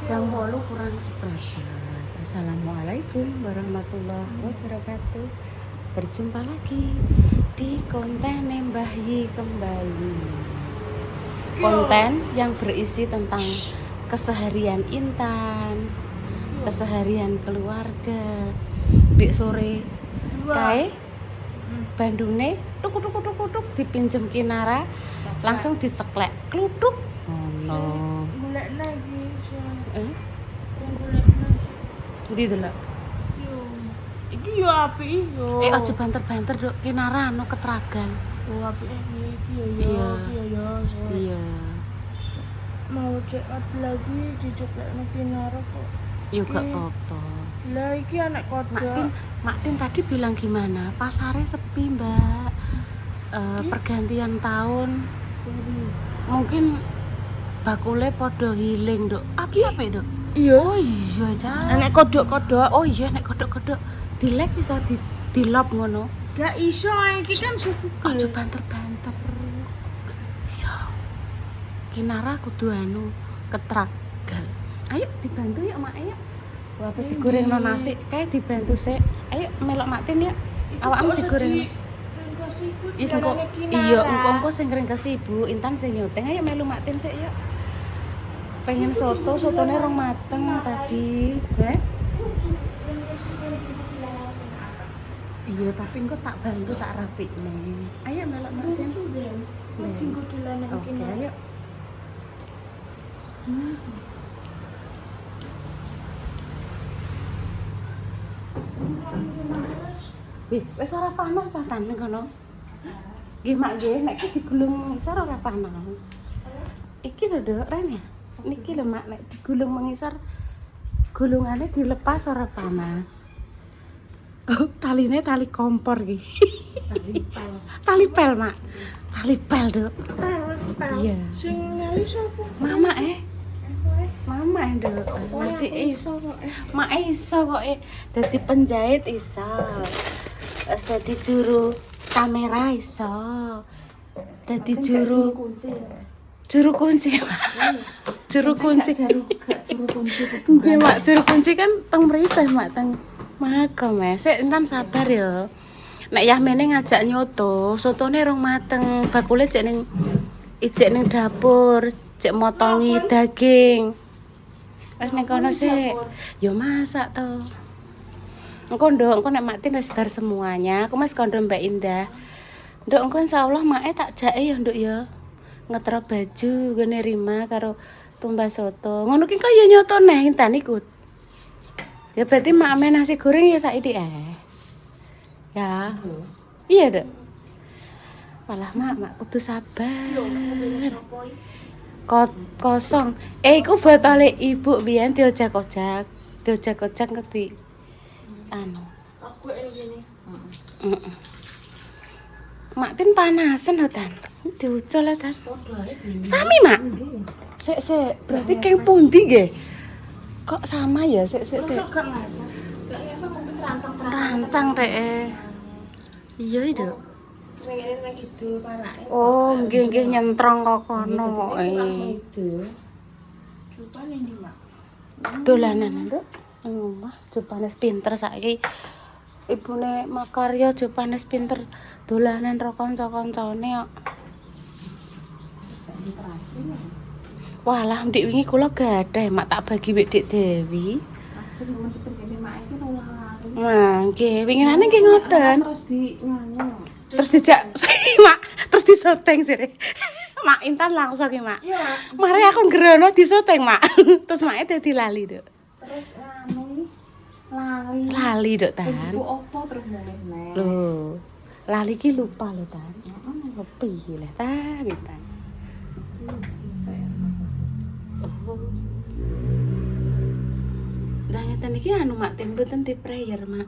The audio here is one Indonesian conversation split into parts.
Jam 8 kurang seperempat. Assalamualaikum warahmatullahi wabarakatuh. Berjumpa lagi di konten Mbah Yi kembali. Konten yang berisi tentang keseharian Intan, keseharian keluarga. Di sore kae Bandune tuk dipinjem Kinara, langsung diceklek kluduk. Oh no. Golek lagi. Ndi to, Lak? Iki yo apik yo. Aja banter-banter, Dok. Kinara anu ketragan. Oh, apik iki yo. Iya. Iki yo. Iya. Mau cek apa lagi diceklekno Kinara kok. Ya gak apa-apa. Lah iki anak kodok. Maktin tadi bilang gimana? Pasarnya sepi, Mbak. Pergantian tahun. Mungkin bakule podo healing, Dok. Apa, Dok? Iya. Oh iya, Cak. Anak kodok-kodok. Oh iya, nek kodok-kodok dilek iso dilop ngono. Gak iso iki kan suku Aja banter-banter. Iso. Kinara kudu anu ketragal. Ayo dibantu yuk, Mak, ayo. Wah, apa digorengno nasi? Kayak dibantu sik. Ayo melok Maktin ya. Awakmu digoreng. Iya, engko sing ringkes Ibu, Intan sing nyuting. Ayo melu Maktin sik yuk. Pengen sotone rong mateng tadi. Iya, tapi engko tak bantu tak rapikne. Ayo melok Maktin. Oke, ayo. Wis ora panas ta tan ning kono. Nggih, Mak nggih, nek iki digulung mengisor ora panas. Iki lho, Dok, Ren ya. Niki lho, Mak, nek digulung mengisor gulungane dilepas ora panas. Oh, taline tali kompor iki. Tali pel, Mak. Tali pel, Dok. Iya. Sing ngali sapa? Mama Mama Dok. Masih iso kok. Mak iso kok dadi penjahit iso. Wis dadi juru kamera iso. Dadi juru kunci. Juru kunci. Nggih, Mak, juru kunci kan teng mriki, Mak, teng makom. Sik entan sabar ya. Nek Yahmene ngajak nyoto, sotone rong mateng, bakule cek ning dapur, cek motongi daging. Wis ning kono sik. Ya masak to. Engko Nduk, engko nek Maktin wis bar semuanya, aku Mas kondo Mbak Indah. Nduk, engko insyaallah Make tak jake ya, Nduk ya. Ngetro baju gone Rima karo tumbas soto. Ngono ki kok ya nyoto neh Intan ikut. Ya berarti Mak ame nasi goreng ya saiki Ya. Iya, Dok. Malah Mak kudu sabar. Kosong. Iku botole Ibu biyen diojak-ojak. Diojak-ojak ngerti. Anu. Aku ngene. Maktin panasen lho, Tan. Diucul ya, Tan. Sami, Mak. Sik. Berarti keng pundi nggih? Kok sama ya? Sik. Rancang rek. Iya, Dok. Sering nang kidul parake. Oh, nggih nyentrong kok kono. Rupane ndi, Mak? Dolanan, Dok. Omah, Jopanes pinter saiki. Ibune Makarya Jopanes pinter dolanan karo kanca-kancane kok. Walah, ndik wingi kula gadah, Mak, tak bagi wek Dik Dewi. Ajeng mun dipendene Mak iki ora lari. Nah, nggih, winginane nggih ngoten. Terus di nyanyi. Terus dijak, Mak, terus disoteng sih. Mak Intan langsung ya, Mak. Iya. Mari aku ngerono disoteng, Mak. Terus Make dadi lali, Dok. Terus anu lali. Lali, Dok, Tan. Iku opo terus meneh. Loh, lali ki lupa lho, Tan. Heeh, kepiye lah, Tan, Tan. Oh. Lah ngeten iki anu Maktin mboten di prayer, Mak.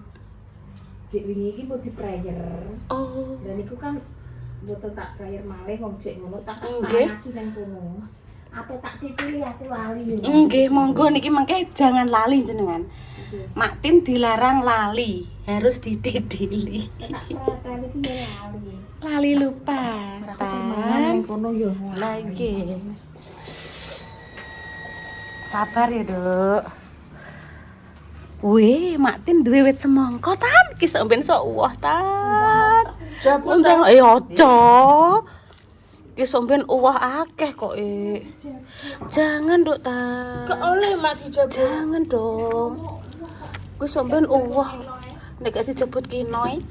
Dik wingi iki mbok di prayer. Oh. Dan iku kan mboten tak prayer malih wong cek ngono tak Nggih. panasi nang kono. Apa tak dipilih aku lali. Nggih, monggo niki mengke jangan lali jenengan. Maktin dilarang lali, harus dididili. Tak prayer iki lali. Lali lupa. Tan kono yo. Lagi. Sabar ya, Duk. Wih, Mak Tin duwe wit semangka tan. Ki sok ben sok uwah tan. Undang ojo. Ki sok ben uwah akeh kok Jangan, Duk ta. Gak oleh mak dijabut. Jangan dong. Ki sok ben uwah. Nek gak dijebut kinoy.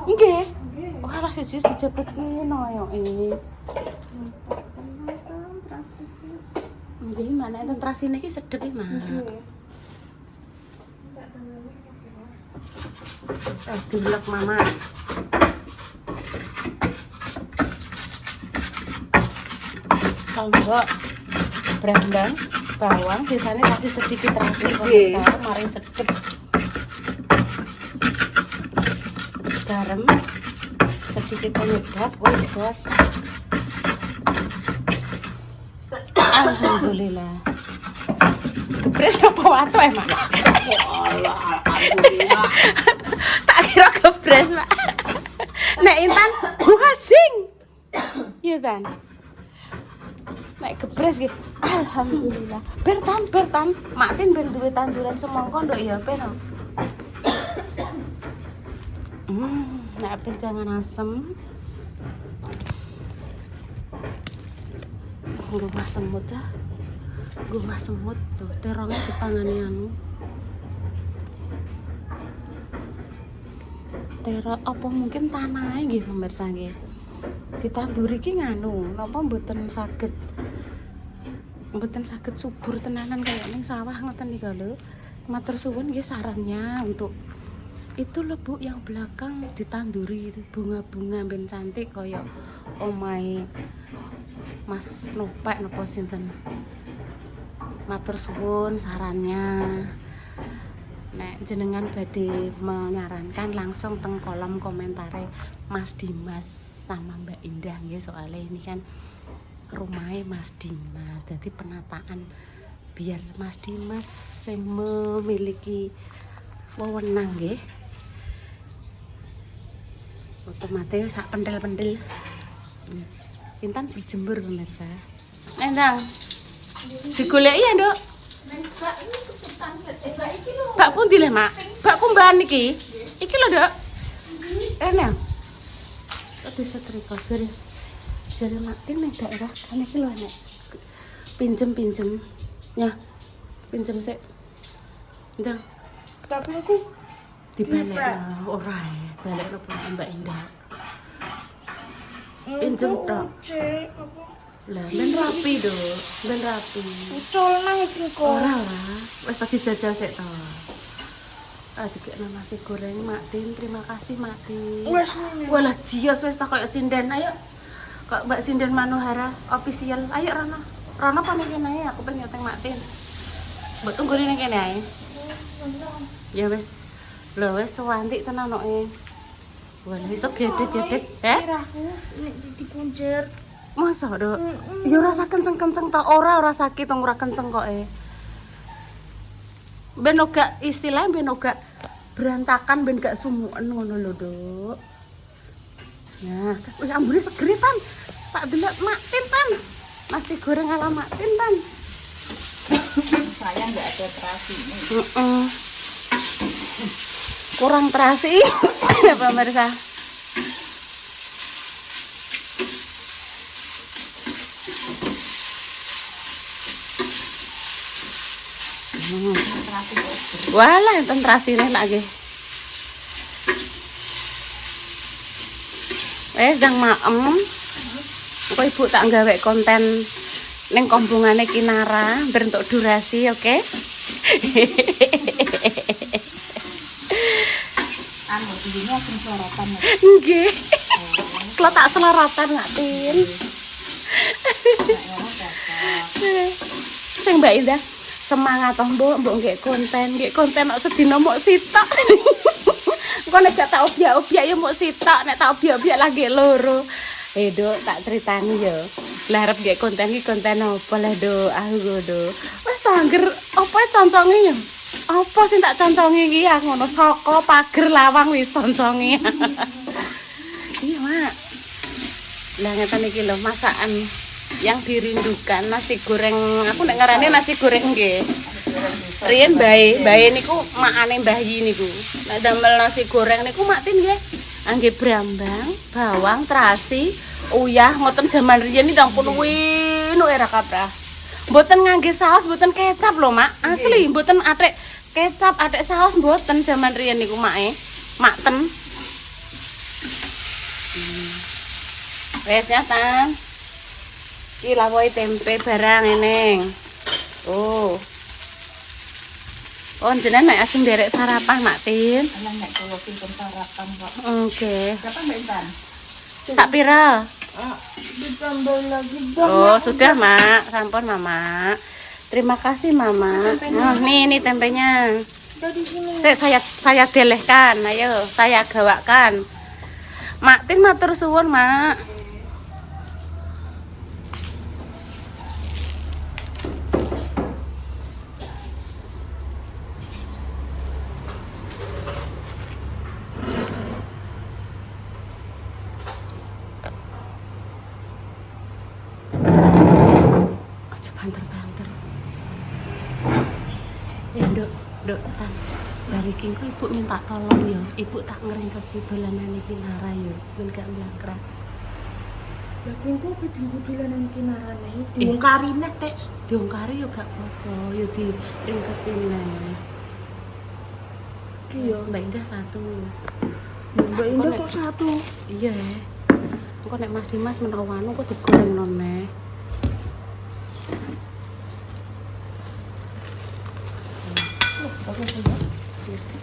Nggih. Walah siji dijebut kinoy yo Nggih, mana enten terasine iki sedep iki, Mak. Dilek Mama. Lombok, brambang, bawang, sisanya kasih sedikit terasi pemirsa, mari sedep. Garam, sedikit penyedap, wis bos. Alhamdulillah. Gepres apa wato Mak? Tak kira gepres, Mak. Nek Intan buasing. Iya, Tan. Nek gepres iki. Alhamdulillah. Bertan. Mak Tin ben duwe tanduran semangka nduk ya ben. Nek ben jangan asem. Gumah semut ya. Gumah semut tuh terongnya dipangani anu. Tero apa mungkin tanahnya nggih pemirsa nggih. Ditanduri ki nganu, napa mboten saged subur tenanan kayak ning sawah ngoten nika lho. Matur suwun nggih sarannya untuk itu lho Bu yang belakang ditanduri bunga-bunga ben cantik kaya omahe Mas Nopek napa sinten. Matur suwun sarannya. Nek jenengan badhe menyarankan langsung teng kolom komentare Mas Dimas sama Mbak Indah nggih, soalnya ini kan rumahnya Mas Dimas. Jadi penataan biar Mas Dimas yang memiliki wewenang nggih. Otomatis sak pendel-pendel. Intan dijemur pemirsa. Nendang. Digoleki ya, Nduk. Bak pundi le, Mak? Bak kumbahan iki. Iki lho, Nduk. Rene. Kok disetrika jare Mak Tin ning daerah kan iki lho nek pinjem. Ya. Pinjem sik. Ndang. Tapi aku Dibalik ora balik lo Mbak Indah. Pinjem tok. Cek apa? Lah ben rapi do, ben rapi. Ucul nang iki kok. Ora lah, wis tadi jajal sik to. Dikekno nasi goreng Mak Tin, terima kasih Mak Tin. Wes ngene. Walah jios wis tak koyo sinden. Ayo. Kok Mbak Sinden Manuhara official. Ayo Rono. Rono pamit kene ae, aku pengen nyoteng Mak Tin. Mbok tunggu ning kene ae. Ya wis. Lho wis cuantik tenan kok Walah iso gedhe-gedhe, Aku nek dikuncir. Masa, Dok? Ya ora sak kenceng-kenceng ta, ora sakit ora kenceng kok Ben gak istilahnya ben gak berantakan, ben gak sumuken ngono lho, Dok. Nah, wis ambune seger Tan. Tak delok Mak Tin Tan. Nasi goreng ala Mak Tin Tan. Saya nggak ada terasi ini. Kurang terasi ya pemirsa. Walah enten terasine lagi. Wes ndang maem. Engko Ibu tak gawe konten ning kombongane Kinara bentuk durasi, oke? Anu ini akan selorotan ya. Nggih. Kalau tak selorotan Mak Tin. Sing Mbak Indah semangat toh mbok nggih konten kok sedina mok sitok. Engko nek gak tak obyek-obyek ya mok sitok, nek tak obyek-obyek lagi loro. Duk tak critani ya. Lah arep nggih konten iki konten apa lah Duk? Aku Duk. Wis tak angger apa conconge ya? Apa sing tak concongi iki ya ngono saka pager lawang wis concongi. Iya, Mak. Lah ngeten iki lho masakan yang dirindukan nasi goreng. Aku nek ngarani nasi goreng nggih. Riyen bae niku makane Mbah Yi niku. Nek damel nasi goreng niku maktin nggih. Angge brambang, bawang, terasi, uyah ngoten jaman riyen iki ampun winu era kaprah. Mboten ngangge saus, mboten kecap lho, Mak. Asli mboten atek kecap, atek saus mboten jaman riyen niku makten. Wes nyatan. Iki lawohe tempe barang eneng. Oh. Oh, jenengan nek asing derek sarapan, Mak Tin. Anak nek kula pinten sarapan kok. Oke. Berapa Mbak Intan? Sak pira? Ditambah lagi Oh, sudah, Mak. Sampun, Mama. Terima kasih, Mama. Oh, nih tempenya. dari sini. Saya delehkan. Ayo, saya gawakan. Mak Tin matur suwun, Mak. Aja banter-banter. Ya, Dok, Tan. Dari kingko ibu minta tolong ya. Ibu tak ngeringkesi dolanan iki Nara ya. Ben gak mlangkrak. Lagi kok pedingku dolanan kinarane. Diungkari nek Tek. Diongkari yo gak apa-apa, yo diringkesi neh. Iki yo. Mbak Indah satu. Mbak Indah kok satu. Iya. Engko nek Mas Dimas menawa anu kok digoreng noneh.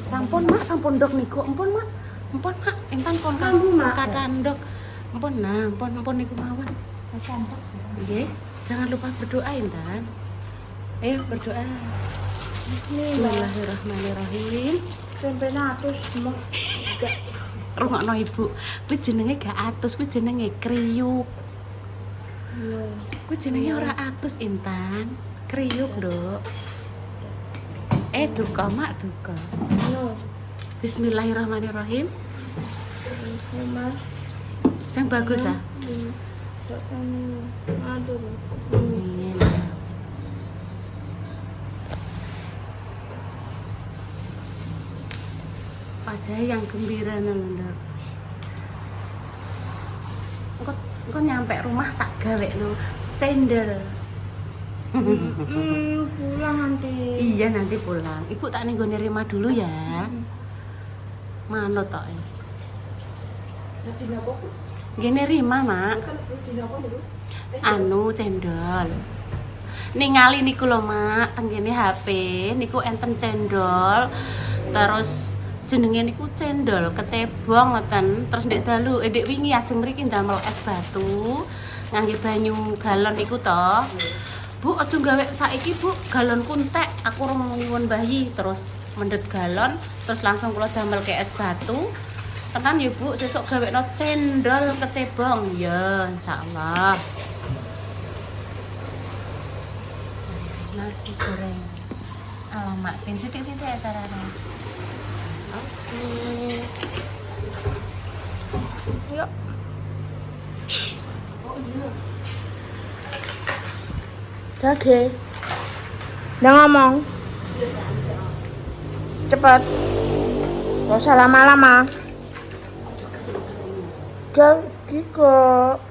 Sampun Mak, sampun Dok niku. Ampun Mak. Ampun Mak, entan pon kamu Mak katan Dok. Ampun nah, ampun niku mawon. Cantik. Nggih. Jangan lupa berdoa Intan. Ayo berdoa. Bismillahirrahmanirrahim. Tempenya atus semua. Enggak. Rungokno Ibu. Kuwi jenenge gak atus, kuwi jenenge kriuk. Iya. Kuwi jenenge ora atus Intan. Kriuk, Nduk. Duka Mak, duka. Iya. Bismillahirrahmanirrahim. Mas. Sing bagus ah. Aduh. Amin. Wajah yang gembira Nduk. Engko nyampe rumah tak gawekno cendol. Pulang nanti. Iya nanti pulang. Ibu tak ning gone Rima dulu ya. Manut tok. Gene Rima, Mak. Anu cendol. Ningali niku lho, Mak, tenggene HP niku enten cendol. Terus jenenge niku cendol kecebong ngoten. Terus ndek dalu, ndek wingi ajeng mriki ndamel es batu ngangge banyu galon niku to. Bu, aja gawe saiki, Bu. Galonku entek. Aku ora mau nyuwun bayi terus mendhet galon, terus langsung kula damel ke es batu. Tenan ya, Bu, sesuk gawekno cendol kecebong. Ya, insyaallah. Nasi goreng. Alamak, pin sithik-sithik acarane. Oke. Yuk. Oh iya. Oke. Udah ngomong. Cepat. Gak usah lama-lama. Jadi kok.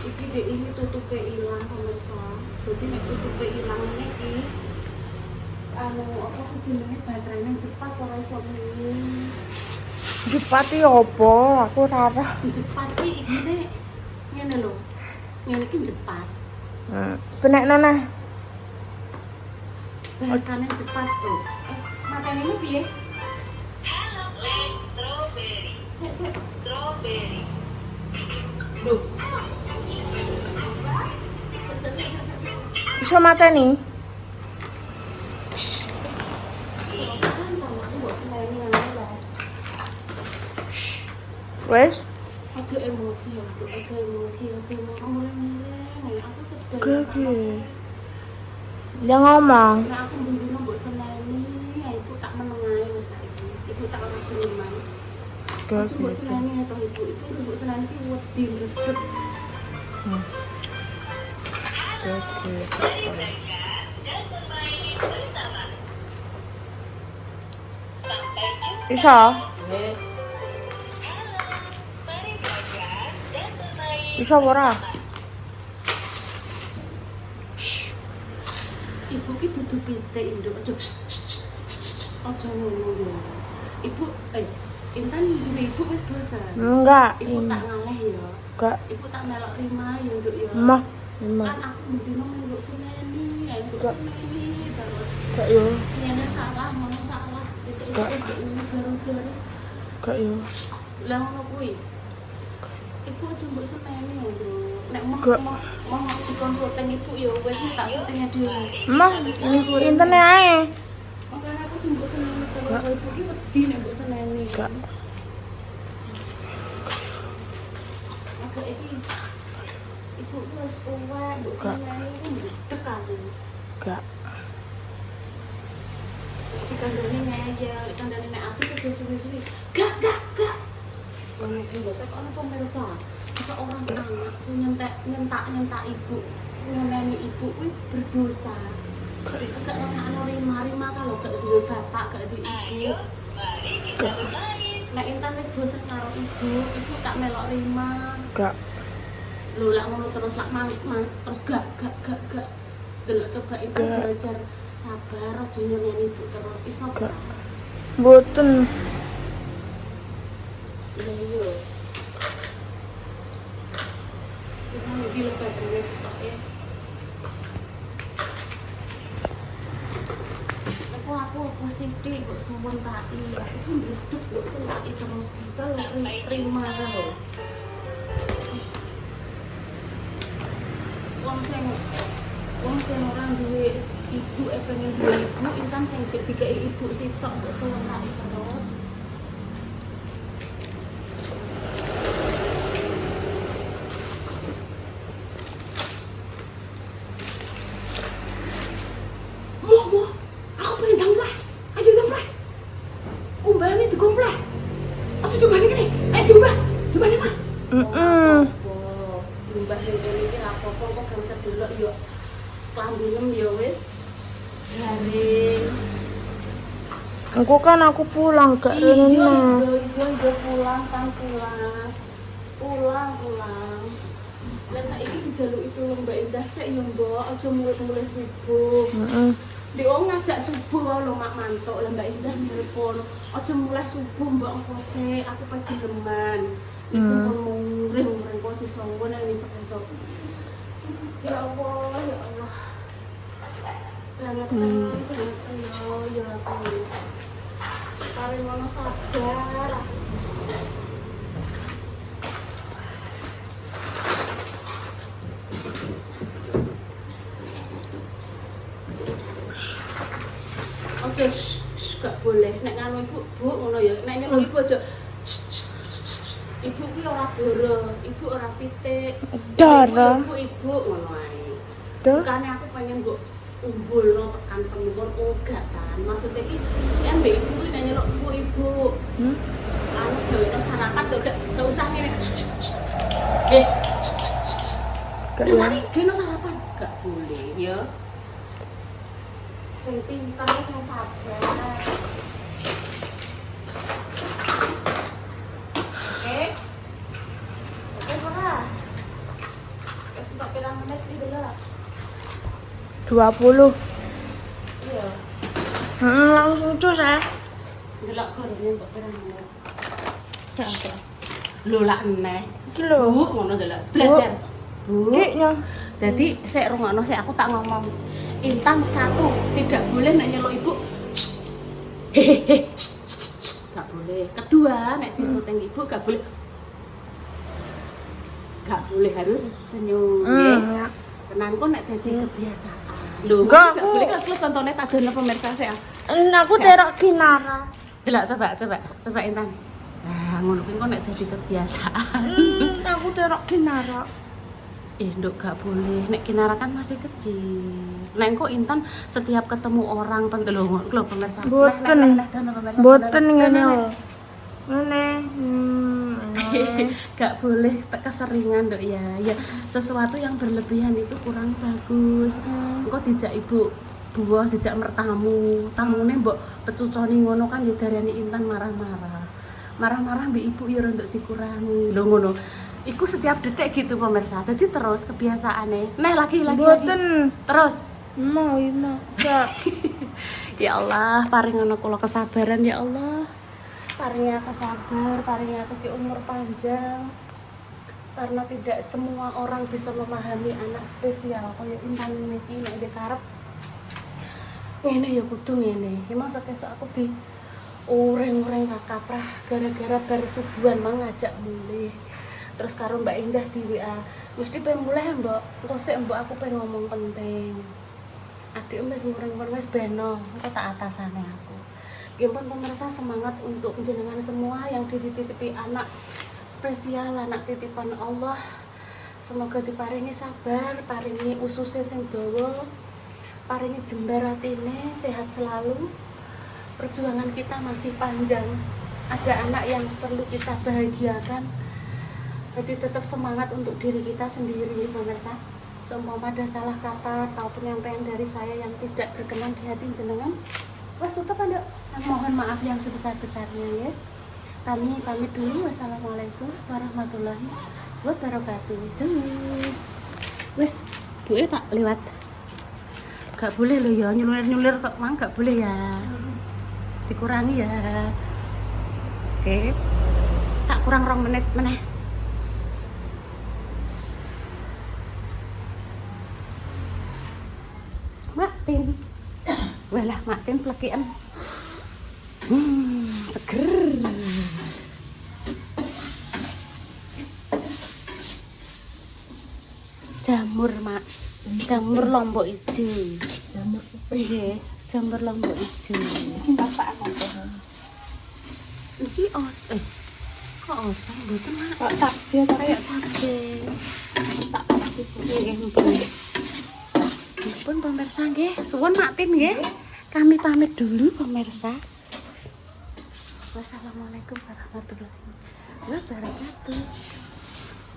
Iki dek ini tutupe ilang pemirsa. Dadi nek tutupe ilang niki anu apa ku jenenge baterainya cepat ora iso muni. Cepat iki opo? Aku ora. Cepat iki iki ngene lho. Ngene iki cepat. Penekno nah. Bahasane cepat tuh. Matane ini piye? Hello, strawberry. Sik. Strawberry. Duh. Bisa mateni? emosi ya, aja emosi, aja ngomong-ngomong. Aku sedang Oke. Dia ngomong. Nah aku bumbunya mbok seneni, ya ibu tak menengahi wis saiki. Ibu tak ora gelem. Aku mbok seneni to ibu, ibu mbok seneni ki wedi mledek. Oke. Dan bermain bersama. Sampai jumpa. Bisa. Wes, Halo, mari belajar dan bermain. Bisa ora? ibu ki dudu pitik induk aja. Aja ngono yo. Ibu Intan ibu wis bosan. Enggak. Ibu tak ngaleh ya. Enggak. Ibu tak melok rima ya nduk ya. Mah. Kan aku bendino mbok seneni, mbok seneni terus. Enggak yo. Nyene salah, ngomong salah. Besok-besok nduk ujar-ujar. Enggak yo. Lah ngono kuwi. Ibu aja mbok seneni ya, Nduk. Nek mau dikonsulting ibu ya wis tak syutingnya dhewe. Mah, intene ae. Makanya aku jemput seneni terus ibu ki wedi nek mbok seneni. Enggak. Agak iki ibu ki wis tuwek mbok seneni ku tekan. Enggak. Dikandani ngeyel, dikandani nek aku kerja suwi-suwi. Gak. Ngono kuwi lho, tek ana pemirsa. Seorang anak sing nyentak ibu, ngeneni ibu kuwi berdosa. Gak ngesakno rima kalau gak duwe bapak, gak duwe ibu. Mari kita bermain. Nek Intan wis bosen karo ibu tak melok rima. Enggak. Lho lak ngono terus lak terus gak. Delok coba Intan belajar sabar aja nyeneni ibu terus iso gak? Mboten. Lha iya. Kita iki lho baterainya sitoke. Aku positif kok suwun tai. Aku pun duduk kok selaki terus kita terima lho. Wong sing ora duwe ibu pengen duwe ibu, Intan sing jek dikeki ibu sitok kok suwun tai terus. Moh, aku pengen dampleh. Ayo dampleh. Umbane digompleh. Aja dibani kene. Ayo diubah. Dibani mah. Diubah sing kene iki apa-apa kok gak usah delok yo. Klambinem yo wis. Garing. Aku pulang gak rene. Iya pulang. Pulang. Lah saiki dijaluki tulung Mbak Indah sik yo, Mbok. Aja mulai subuh. Heeh. Di ngajak subuh lho Mak Mantuk. Lah Mbak Indah nelpon. Aja mulai subuh Mbok engko sik, aku pagi leman. Iku ngomong ring kok disongko nang esuk-esuk. Ya Allah. Langat ya aku. Paling ngono sabar. Oke, gak boleh. Nek nganu ibu, Bu, ngono ya. Nek nyeluk ibu aja. Ibu ki ora doro, ibu ora pitik. Doro. Ibu ngono ae. Tuh. Bukane aku pengen mbok umbulno tekan pengen gak kan. Maksudnya ki nek mbek ibu ki nek nyeluk ibu. Anu gawe sarapan gak usah ngene. Nggih. Gak ya. Gak sarapan gak boleh ya. Sing pintar sing sabar. Oke ora. Wis tak pirang menit iki lho. 20. Iya. Langsung cus ya. Delok gorene kok pirang menit. Sak. Lho lak eneh. Iki lho. Bu ngono delok. Belajar. Bu. Kiknya. Jadi sik rungokno sik aku tak ngomong. Intan 1 tidak boleh nek nyeluk ibu. Hehehe. Gak boleh. Kedua, nek disyuting ibu gak boleh. Gak boleh harus senyum nggih. Tenan kok nek dadi kebiasaan. Lho, Enggak, gak boleh kalau contohnya tak dono pemirsa sik. Ini aku terok kinara. Delok coba Intan. Nah, ngono kuwi kok nek jadi kebiasaan. Aku terok kinara. Nduk gak boleh. Nek Kinara kan masih kecil. Nek kok Intan setiap ketemu orang lho pemirsa. Boten. Pemirsa. Boten ngene lho. Ngene. Gak boleh keseringan Nduk ya. Ya sesuatu yang berlebihan itu kurang bagus. Engko dijak ibu buah, dijak mertamu. Tamune mbok pecuconi ngono kan ya darani Intan marah-marah. Marah-marah mbek ibu ya rondok dikurangi. Lho ngono. Iku setiap detik gitu pemirsa. Jadi terus kebiasaannya. Nah lagi. Boten. Terus. Mau. Gak. Ya Allah, paringono kula kesabaran ya Allah. Paringi aku sabar, paringi aku ki umur panjang. Karena tidak semua orang bisa memahami anak spesial kaya Intan niki nek dikarep. Ngene ya kudu ngene. Ki masa kesuk aku di ureng-ureng kaprah gara-gara bar subuhan mangajak mulih. Terus karo Mbak Indah di WA, mesti pengen mulai Mbak, engko sik Mbak aku pengen ngomong penting. Adik wis ngureng-ngureng wis beno, engko tak atasane aku. Ya pun pemirsa semangat untuk jenengan semua yang dititipi anak spesial, anak titipan Allah. Semoga diparingi sabar, paringi ususe sing dawa, paringi jembar atine, sehat selalu. Perjuangan kita masih panjang. Ada anak yang perlu kita bahagiakan. Jadi tetap semangat untuk diri kita sendiri pemirsa. Seumpama ada salah kata atau penyampaian dari saya yang tidak berkenan di hati jenengan, wes tutup Nduk. Mohon maaf yang sebesar-besarnya ya. Kami pamit dulu. Wassalamualaikum warahmatullahi wabarakatuh. Jus. Wes, buke tak lewat. Gak boleh loh ya nyulir-nyulir kok mang gak boleh ya. Dikurangi ya. Oke. Tak kurang 2 menit meneh. Matin. Walah matin plekian. Seger. Jamur, Mak. Jamur lombok ijo. Jamur nggih, jamur lombok ijo. Iki bapak apa? Iki kok oseng mboten, Mak? Kok takjil kayak cabe. Tak kasih nggih. Pun pemirsa nggih, suwun Matin nggih. Kami pamit dulu pemirsa. Wassalamualaikum warahmatullahi wabarakatuh.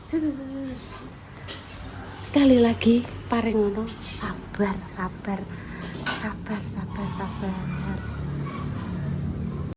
Terus sekali lagi paringono sabar.